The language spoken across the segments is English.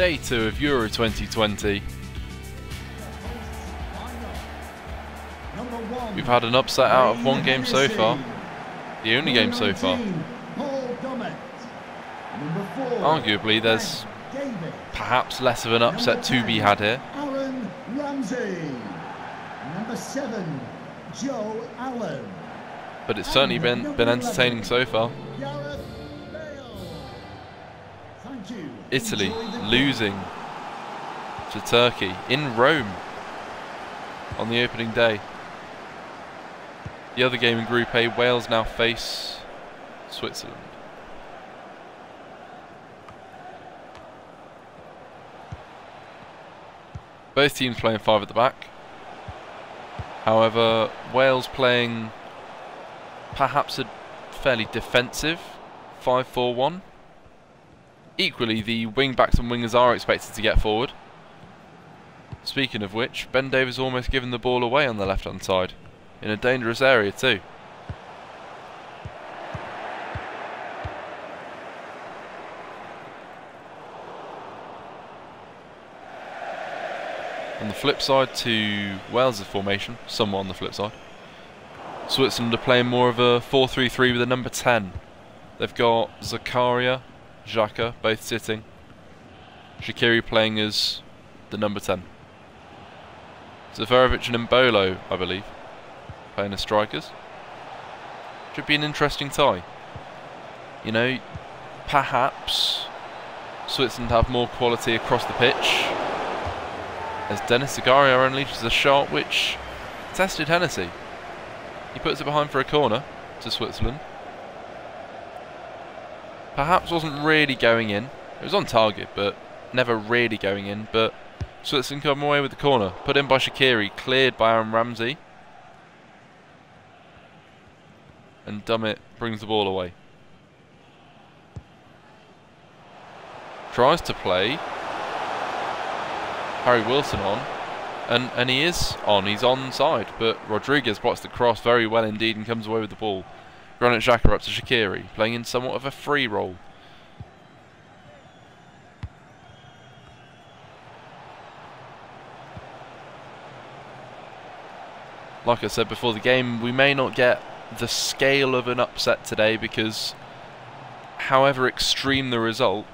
Day 2 of Euro 2020. We've had an upset out of one game so far. The only game so far. Arguably, there's perhaps less of an upset to be had here. But it's certainly been entertaining so far. Italy losing to Turkey in Rome on the opening day. The other game in Group A, Wales now face Switzerland. Both teams playing 5 at the back. However, Wales playing perhaps a fairly defensive 5-4-1. Equally, the wing-backs and wingers are expected to get forward. Speaking of which, Ben Davies almost given the ball away on the left-hand side. In a dangerous area too. On the flip side to Wales' formation, somewhat on the flip side, Switzerland are playing more of a 4-3-3 with a number 10. They've got Zakaria, Xhaka both sitting. Shaqiri playing as the number 10. Seferovic and Mbolo, I believe, playing as strikers. Should be an interesting tie. You know, perhaps Switzerland have more quality across the pitch, as Denis Zakaria unleashes a shot which tested Hennessy. He puts it behind for a corner to Switzerland. Perhaps wasn't really going in. It was on target, but never really going in. But Switzerland come away with the corner. Put in by Shaqiri, cleared by Aaron Ramsey. And Dummett brings the ball away. Tries to play Harry Wilson on. And he is on. He's onside. But Rodriguez blocks the cross very well indeed and comes away with the ball. Granit Xhaka up to Shaqiri, playing in somewhat of a free role. Like I said before the game, we may not get the scale of an upset today because however extreme the result,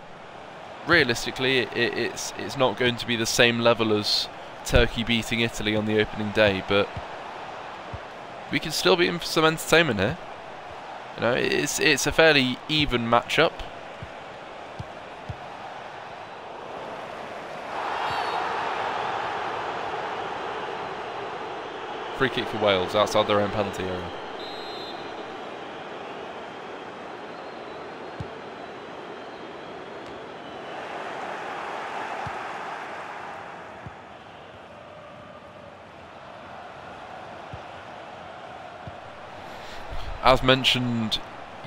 realistically it's not going to be the same level as Turkey beating Italy on the opening day, but we can still be in for some entertainment here. You know, it's a fairly even matchup. Free kick for Wales outside their own penalty area. As mentioned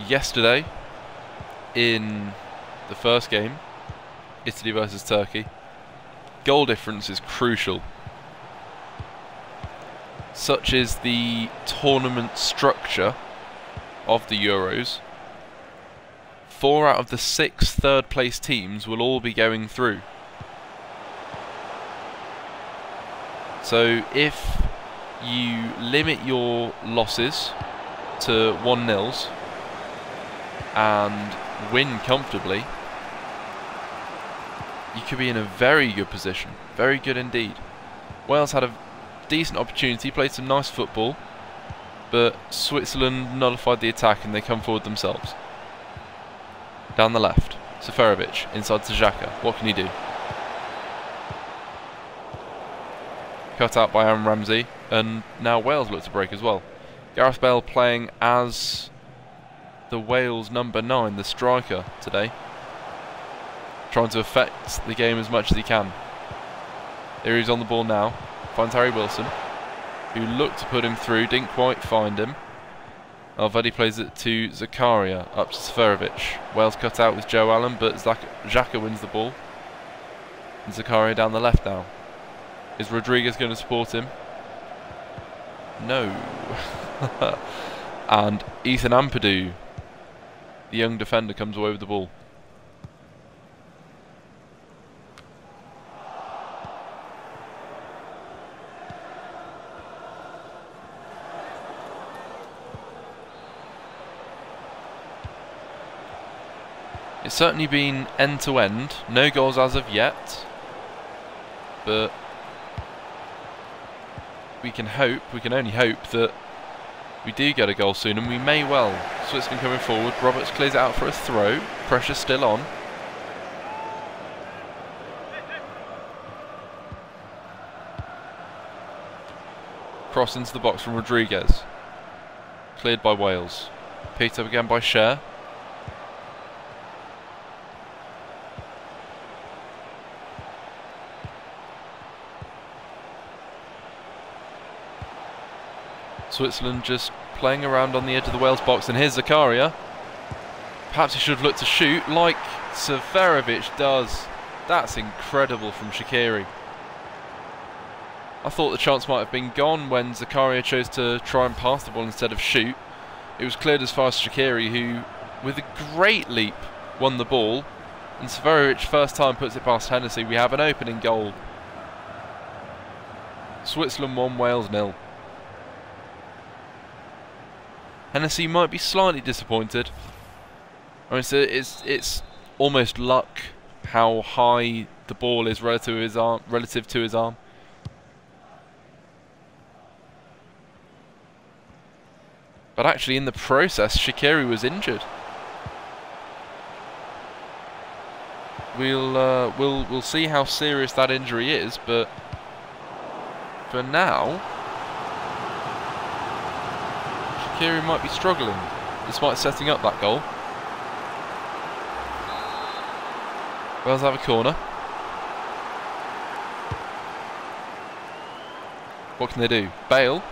yesterday in the first game, Italy versus Turkey, goal difference is crucial. Such is the tournament structure of the Euros. 4 out of the 6 third place teams will all be going through. So if you limit your losses to 1-0s and win comfortably, you could be in a very good position. Very good indeed. Wales had a decent opportunity, played some nice football, but Switzerland nullified the attack and they come forward themselves. Down the left, Seferovic inside to Xhaka. What can he do? Cut out by Aaron Ramsey, and now Wales look to break as well. Gareth Bale playing as the Wales number 9, the striker today, trying to affect the game as much as he can. Here he's on the ball now, finds Harry Wilson, who looked to put him through, didn't quite find him. Alvedi plays it to Zakaria, up to Seferovic. Wales cut out with Joe Allen, but Xhaka wins the ball. And Zakaria down the left now. Is Rodriguez going to support him? No. And Ethan Ampadu, the young defender, comes away with the ball. It's certainly been end to end. No goals as of yet. But we can only hope that we do get a goal soon, and we may well. Switzerland coming forward. Roberts clears it out for a throw. Pressure still on. Cross into the box from Rodriguez. Cleared by Wales. Picked up again by Cher. Switzerland just playing around on the edge of the Wales box, and here's Zakaria. Perhaps he should have looked to shoot like Seferovic does. That's incredible from Shaqiri. I thought the chance might have been gone when Zakaria chose to try and pass the ball instead of shoot. It was cleared as far as Shaqiri, who with a great leap won the ball, and Seferovic first time puts it past Hennessy. We have an opening goal. Switzerland 1, Wales 0. Hennessy might be slightly disappointed. I mean, it's almost luck how high the ball is relative to his arm. But actually, in the process, Shaqiri was injured. We'll see how serious that injury is, but for now, Shaqiri might be struggling, despite setting up that goal. Wales have a corner. What can they do? Bale.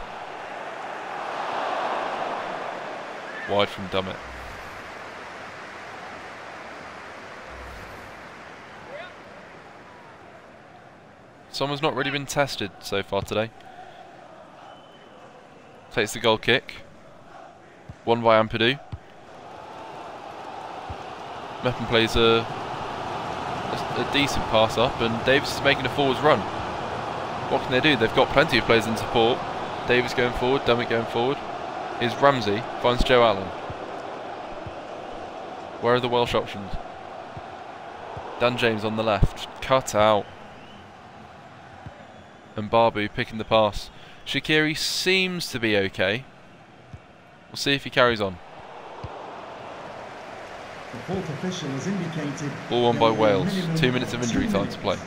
Wide from Dummett. Someone's not really been tested so far today. Takes the goal kick. Won by Ampadu. Meppen plays a decent pass up, and Davis is making a forwards run. What can they do? They've got plenty of players in support. Davis going forward, Dummett going forward. Here's Ramsey, finds Joe Allen. Where are the Welsh options? Dan James on the left, cut out. And Barbu picking the pass. Shaqiri seems to be okay. We'll see if he carries on. The fourth official has indicated Ball won by Wales. 2 minutes of injury time to play.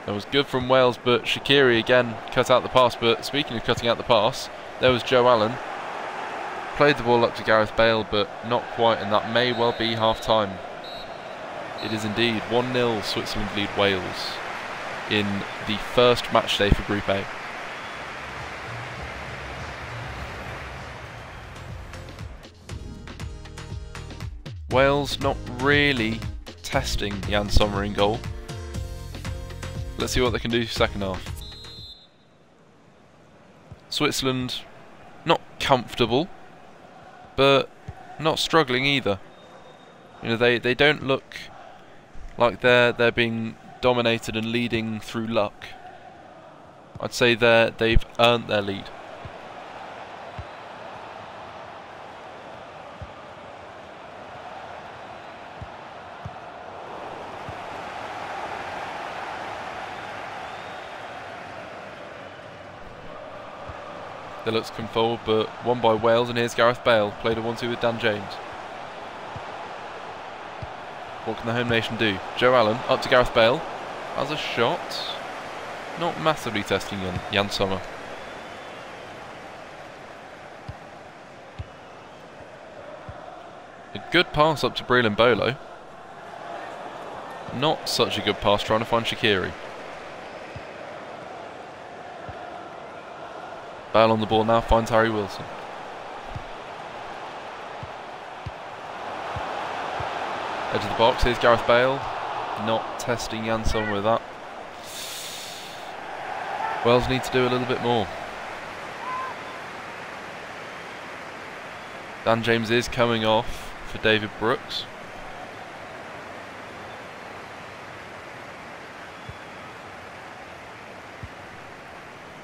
That was good from Wales, but Shaqiri again cut out the pass. But speaking of cutting out the pass, there was Joe Allen. Played the ball up to Gareth Bale, but not quite, and that may well be half-time. It is indeed 1-0 Switzerland lead Wales in the first match day for Group A. Wales not really testing Jan Sommer in goal. Let's see what they can do second half. Switzerland not comfortable, but not struggling either. You know, they don't look like they're being dominated and leading through luck. I'd say they've earned their lead. They look to come forward, but won by Wales, and here's Gareth Bale. Played a 1-2 with Dan James. What can the home nation do? Joe Allen up to Gareth Bale. Has a shot. Not massively testing Jan Sommer. A good pass up to Breland Bolo. Not such a good pass trying to find Shaqiri. Bale on the ball now, finds Harry Wilson. Edge of the box, here's Gareth Bale. Not testing Jan Sommer with that. Wales need to do a little bit more. Dan James is coming off for David Brooks.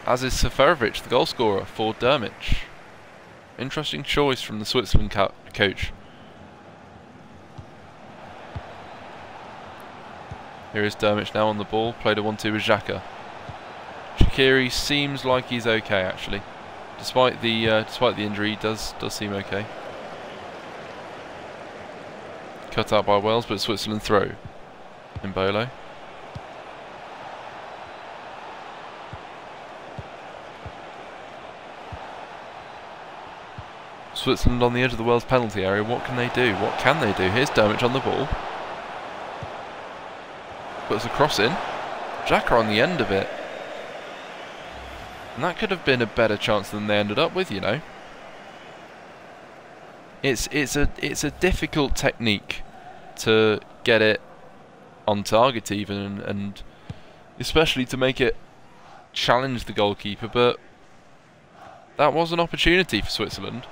As is Seferovic, the goal scorer for Dermich. Interesting choice from the Switzerland coach. Here is Dermich now on the ball. Played a 1-2 with Xhaka. Shaqiri seems like he's okay actually. Despite the injury, he does seem okay. Cut out by Wales, but Switzerland throw. Mbolo. Switzerland on the edge of the Wales penalty area. What can they do? What can they do? Here's Dermich on the ball. Puts a cross in. Xhaka on the end of it. And that could have been a better chance than they ended up with, you know. It's a difficult technique to get it on target even, and especially to make it challenge the goalkeeper, but that was an opportunity for Switzerland.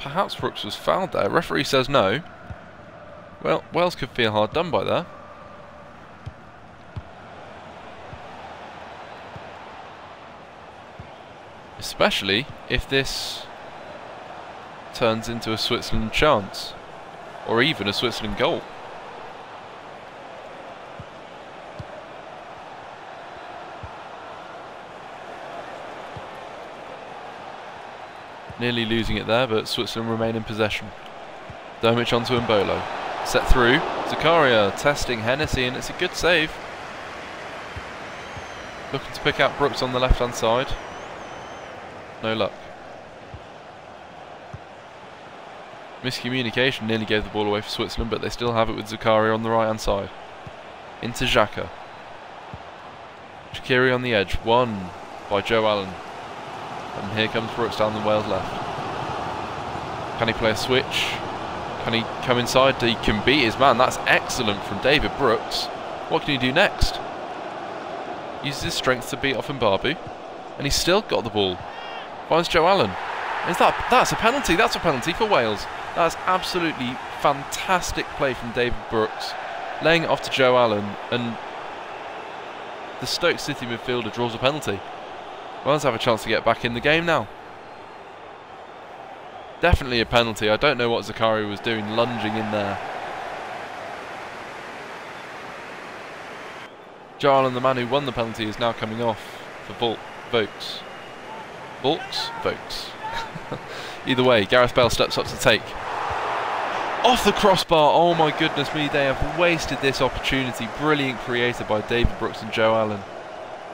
Perhaps Brooks was fouled there. Referee says no. Well, Wales could feel hard done by there. Especially if this turns into a Switzerland chance, or even a Switzerland goal. Nearly losing it there, but Switzerland remain in possession. Dermich onto Mbolo. Set through. Zakaria testing Hennessy, and it's a good save. Looking to pick out Brooks on the left-hand side. No luck. Miscommunication nearly gave the ball away for Switzerland, but they still have it with Zakaria on the right-hand side. Into Xhaka. Shaqiri on the edge. Won by Joe Allen. And here comes Brooks down the Wales left. Can he play a switch? Can he come inside? He can beat his man. That's excellent from David Brooks. What can he do next? Uses his strength to beat off Mbabu. And he's still got the ball. Finds Joe Allen. That's a penalty. That's a penalty for Wales. That's absolutely fantastic play from David Brooks. Laying it off to Joe Allen. And the Stoke City midfielder draws a penalty. Wales have a chance to get back in the game now. Definitely a penalty. I don't know what Zakaria was doing, lunging in there. Joe Allen, the man who won the penalty, is now coming off for Vokes. Vokes. Either way, Gareth Bale steps up to take. Off the crossbar. Oh my goodness me, they have wasted this opportunity. Brilliant created by David Brooks and Joe Allen.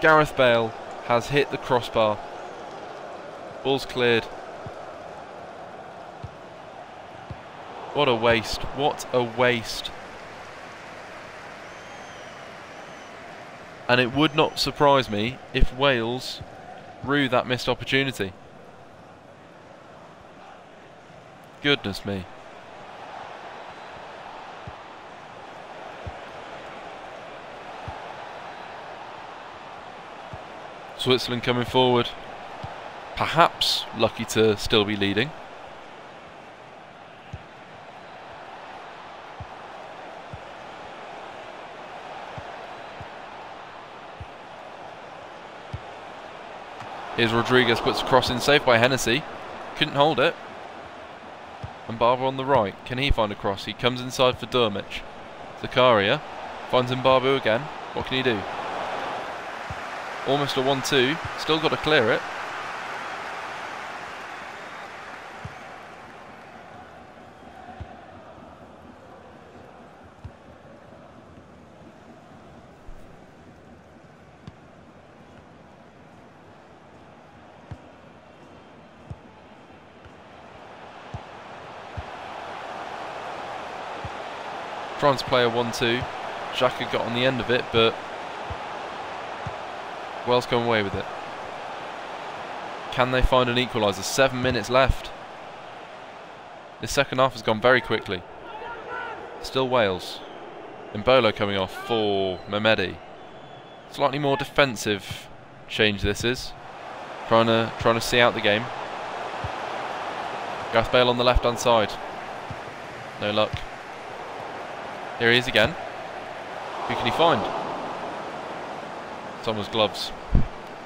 Gareth Bale has hit the crossbar. Ball's cleared. What a waste. What a waste. And it would not surprise me if Wales rue that missed opportunity. Goodness me. Switzerland coming forward. Perhaps lucky to still be leading. Here's Rodriguez, puts a cross in, saved by Hennessy. Couldn't hold it. And Mbabu on the right. Can he find a cross? He comes inside for Dermich. Zakaria finds Mbabu again. What can he do? Almost a 1-2. Still got to clear it. Trying to play a 1-2. Xhaka got on the end of it, but Wales come away with it. Can they find an equaliser? 7 minutes left. The second half has gone very quickly. Still Wales. Mbolo coming off for Mehmedi. Slightly more defensive change this is. Trying to see out the game. Gareth Bale on the left hand side. No luck. Here he is again. Who can he find? Someone's gloves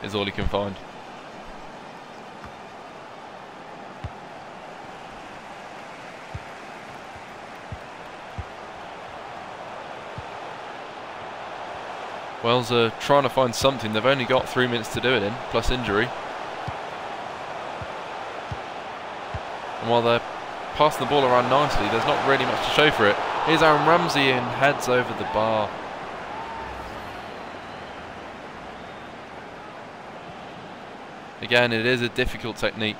is all he can find. Wales are trying to find something. They've only got 3 minutes to do it in, plus injury. And while they're passing the ball around nicely, there's not really much to show for it. Here's Aaron Ramsey and heads over the bar. Again, it is a difficult technique.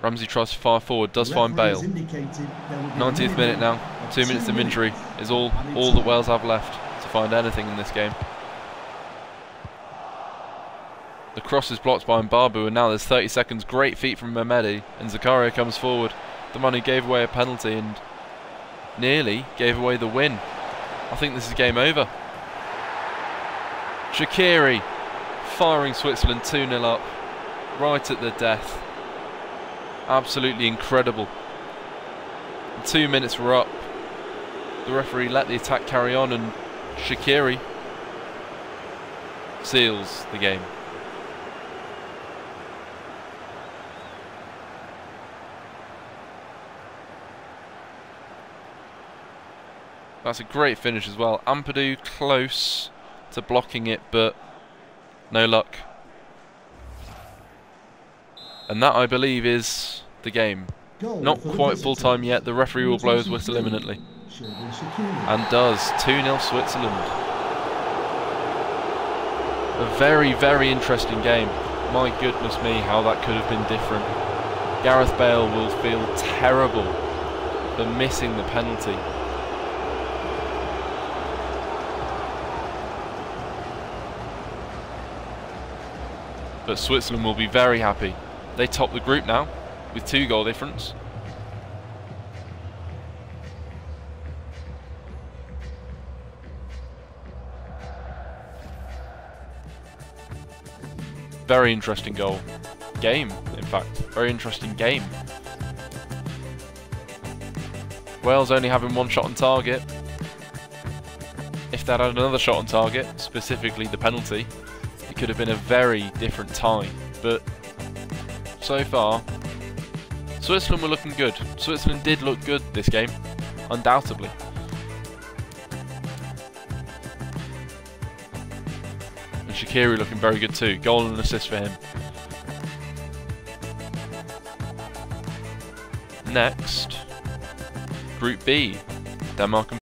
Ramsey tries to fire forward, does find Bale. 90th minute now, 2 minutes of injury is all that Wales have left to find anything in this game. The cross is blocked by Mbabu, and now there's 30 seconds. Great feet from Mehmedi, and Zakaria comes forward. The man who gave away a penalty and nearly gave away the win. I think this is game over. Shaqiri firing Switzerland 2-0 up, right at the death. Absolutely incredible. 2 minutes were up. The referee let the attack carry on, and Shaqiri seals the game. That's a great finish as well. Ampadu close to blocking it, but no luck. And that, I believe, is the game. Not quite full time yet. The referee will blow his whistle imminently. And does. 2-0 Switzerland. A very, very interesting game. My goodness me, how that could have been different. Gareth Bale will feel terrible for missing the penalty. But Switzerland will be very happy. They top the group now with 2 goal difference. Very interesting goal. Game, in fact. Very interesting game. Wales only having 1 shot on target. If they'd had another shot on target, specifically the penalty, it could have been a very different tie. But so far, Switzerland were looking good. Switzerland did look good this game, undoubtedly. And Shaqiri looking very good too. Goal and assist for him. Next, Group B, Denmark and